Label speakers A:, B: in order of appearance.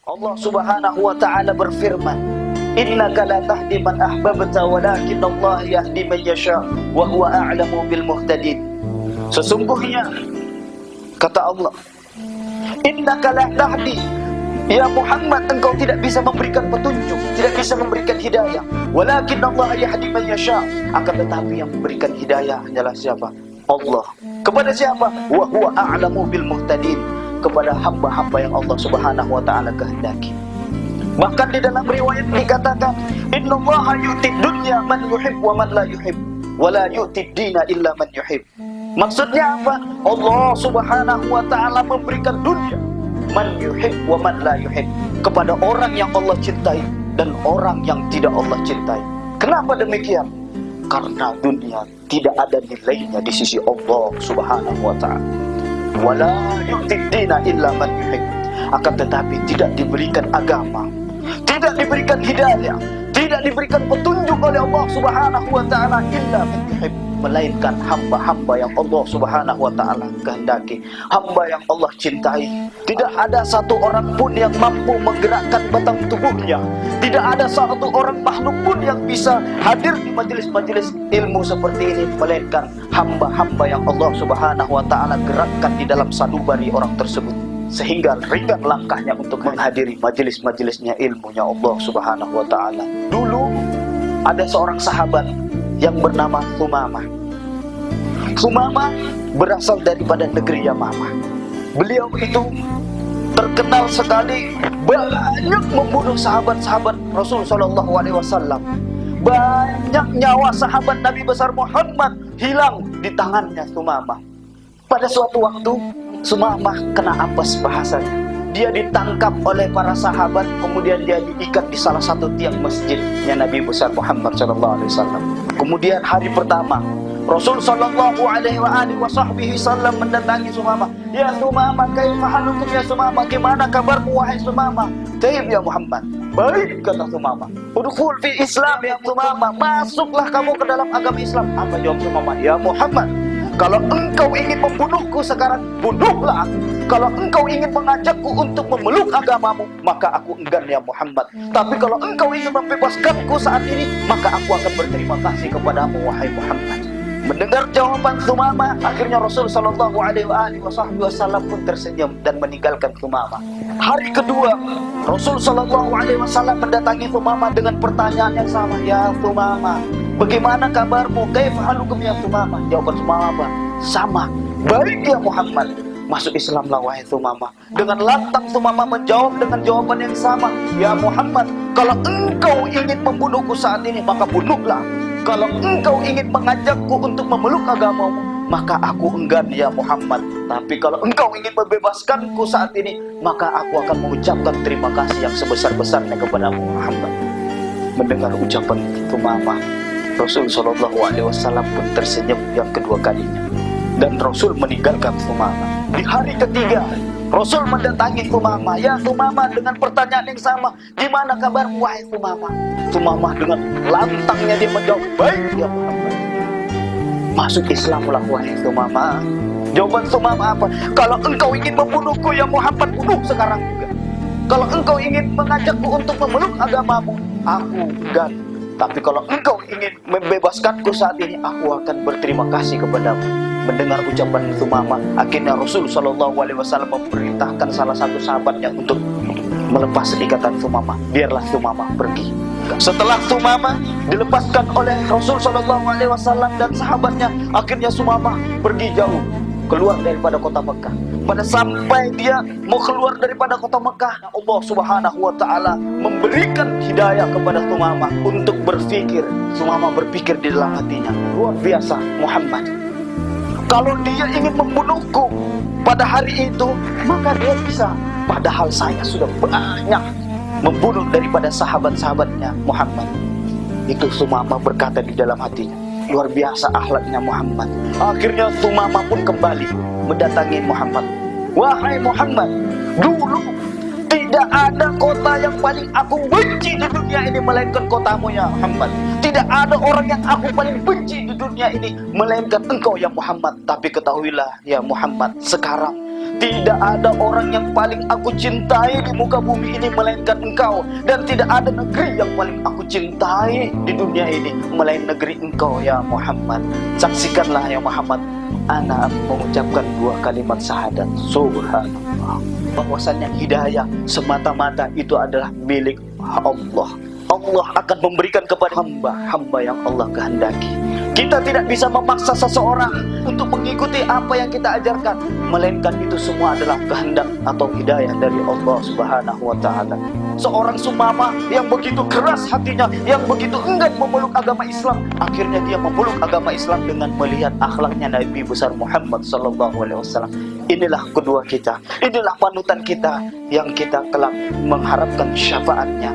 A: Allah Subhanahu wa taala berfirman, "Innaka la tahdi man ahbabta walakin Allah yahdi man yasha wa huwa a'lamu bil muhtadin." Sesungguhnya kata Allah, "Innaka la tahdi." Ya Muhammad, engkau tidak bisa memberikan petunjuk, tidak bisa memberikan hidayah. Walakin Allah yahdi man yasha. Akan tetapi yang memberikan hidayah hanyalah siapa? Allah. Kepada siapa? Wa huwa a'lamu bil muhtadin. Kepada hamba-hamba yang Allah Subhanahu wa taala kehendaki. Bahkan di dalam riwayat dikatakan, "Innallaha yu'tid dunya man yuhib wa man la yuhib, wa la yu'tid dina illa man yuhib." Maksudnya apa? Allah Subhanahu wa taala memberikan dunia man yuhib wa man la yuhib, kepada orang yang Allah cintai dan orang yang tidak Allah cintai. Kenapa demikian? Karena dunia tidak ada nilainya di sisi Allah Subhanahu wa taala. Wala yu'tid dina illa man yuhib. Akan tetapi tidak diberikan agama, tidak diberikan hidayah, tidak diberikan petunjuk oleh Allah Subhanahu wa taala illa man yuhib, melainkan hamba-hamba yang Allah Subhanahu wa taala kehendaki, hamba yang Allah cintai. Tidak ada satu orang pun yang mampu menggerakkan batang tubuhnya, tidak ada satu orang makhluk pun yang bisa hadir di majelis-majelis ilmu seperti ini, melainkan hamba-hamba yang Allah Subhanahu wa taala gerakkan di dalam sanubari orang tersebut, sehingga ringan langkahnya untuk menghadiri majelis-majelisnya ilmunya Allah Subhanahu wa taala. Dulu ada seorang sahabat yang bernama Thumamah. Thumamah berasal daripada negeri Yamamah. Beliau itu terkenal sekali banyak membunuh sahabat-sahabat Rasul Shallallahu Alaihi Wasallam. Banyak nyawa sahabat Nabi besar Muhammad hilang di tangannya Thumamah. Pada suatu waktu Thumamah kena apes bahasanya. Dia ditangkap oleh para sahabat, kemudian dia diikat di salah satu tiang masjidnya Nabi besar Muhammad Shallallahu Alaihi Wasallam. Kemudian hari pertama Rasul Shallallahu Alaihi Wasallam mendatangi Thumamah. Ya Thumamah, kaifa halukum ya Thumamah? Gimana kabarmu wahai Thumamah? Taib ya Muhammad. Baik, kata Thumamah. Udkhul fi Islam ya Thumamah. Masuklah kamu ke dalam agama Islam. Apa jawab Thumamah? Ya Muhammad, kalau engkau ingin membunuhku sekarang, bunuhlah aku. Kalau engkau ingin mengajakku untuk memeluk agamamu, maka aku enggan ya Muhammad. Tapi kalau engkau ingin membebaskanku saat ini, maka aku akan berterima kasih kepadamu wahai Muhammad. Mendengar jawaban Thumamah, akhirnya Rasul Shallallahu Alaihi Wasallam pun tersenyum dan meninggalkan Thumamah. Hari kedua, Rasul Shallallahu Alaihi Wasallam mendatangi Thumamah dengan pertanyaan yang sama. Ya Thumamah, bagaimana kabarmu? Kaifa halukum ya Thumamah? Jawaban Thumamah sama. Baik ya Muhammad. Masuk Islamlah wahai Thumamah. Dengan lantang Thumamah menjawab dengan jawaban yang sama. Ya Muhammad, kalau engkau ingin membunuhku saat ini, maka bunuhlah. Kalau engkau ingin mengajakku untuk memeluk agamamu, maka aku enggan ya Muhammad. Tapi kalau engkau ingin membebaskanku saat ini, maka aku akan mengucapkan terima kasih yang sebesar-besarnya kepadamu Muhammad. Mendengar ucapan Thumamah, Rasul Shallallahu Alaihi Wasallam pun tersenyum yang kedua kalinya, dan Rasul meninggalkan Thumamah. Di hari ketiga, Rasul mendatangi Thumamah. Ya Thumamah, dengan pertanyaan yang sama. Gimana kabarmu wahai Thumamah? Thumamah dengan lantangnya dia menjawab, baik ya Muhammad. Masuk Islamlah wahai Thumamah. Jawaban Thumamah apa? Kalau engkau ingin membunuhku ya Muhammad, bunuh sekarang juga. Kalau engkau ingin mengajakku untuk memeluk agamamu, aku enggan. Tapi kalau engkau ingin membebaskanku saat ini, aku akan berterima kasih kepadamu. Mendengar ucapan Thumamah, akhirnya Rasul Shallallahu Alaihi Wasallam memerintahkan salah satu sahabatnya untuk melepas ikatan Thumamah. Biarlah Thumamah pergi. Setelah Thumamah dilepaskan oleh Rasul Shallallahu Alaihi Wasallam dan sahabatnya, akhirnya Thumamah pergi jauh, keluar daripada kota Mekah. Pada sampai dia mau keluar daripada kota Mekah, Allah Subhanahu wa taala memberikan hidayah kepada Thumamah untuk berpikir. Thumamah berpikir di dalam hatinya, luar biasa Muhammad. Kalau dia ingin membunuhku pada hari itu, maka dia bisa. Padahal saya sudah banyak membunuh daripada sahabat-sahabatnya Muhammad. Itu Thumamah berkata di dalam hatinya. Luar biasa akhlaknya Muhammad. Akhirnya Thumamah pun kembali mendatangi Muhammad. Wahai Muhammad, dulu tidak ada kota yang paling aku benci di dunia ini melainkan kotamu ya Muhammad. Tidak ada orang yang aku paling benci di dunia ini melainkan engkau ya Muhammad. Tapi ketahuilah ya Muhammad, sekarang tidak ada orang yang paling aku cintai di muka bumi ini melainkan engkau, dan tidak ada negeri yang paling aku cintai di dunia ini melain negeri engkau ya Muhammad. Saksikanlah ya Muhammad, ana mengucapkan 2 kalimat syahadat. Subhanallah, bahwasannya hidayah semata-mata itu adalah milik Allah. Allah akan memberikan kepada hamba yang Allah kehendaki. Kita tidak bisa memaksa seseorang untuk mengikuti apa yang kita ajarkan, melainkan itu semua adalah kehendak atau hidayah dari Allah Subhanahu wa taala. Seorang Sumamah yang begitu keras hatinya, yang begitu enggan memeluk agama Islam, akhirnya dia memeluk agama Islam dengan melihat akhlaknya Nabi besar Muhammad sallallahu alaihi wasallam. Inilah kedua kita, inilah panutan kita yang kita kelak mengharapkan syafaatnya.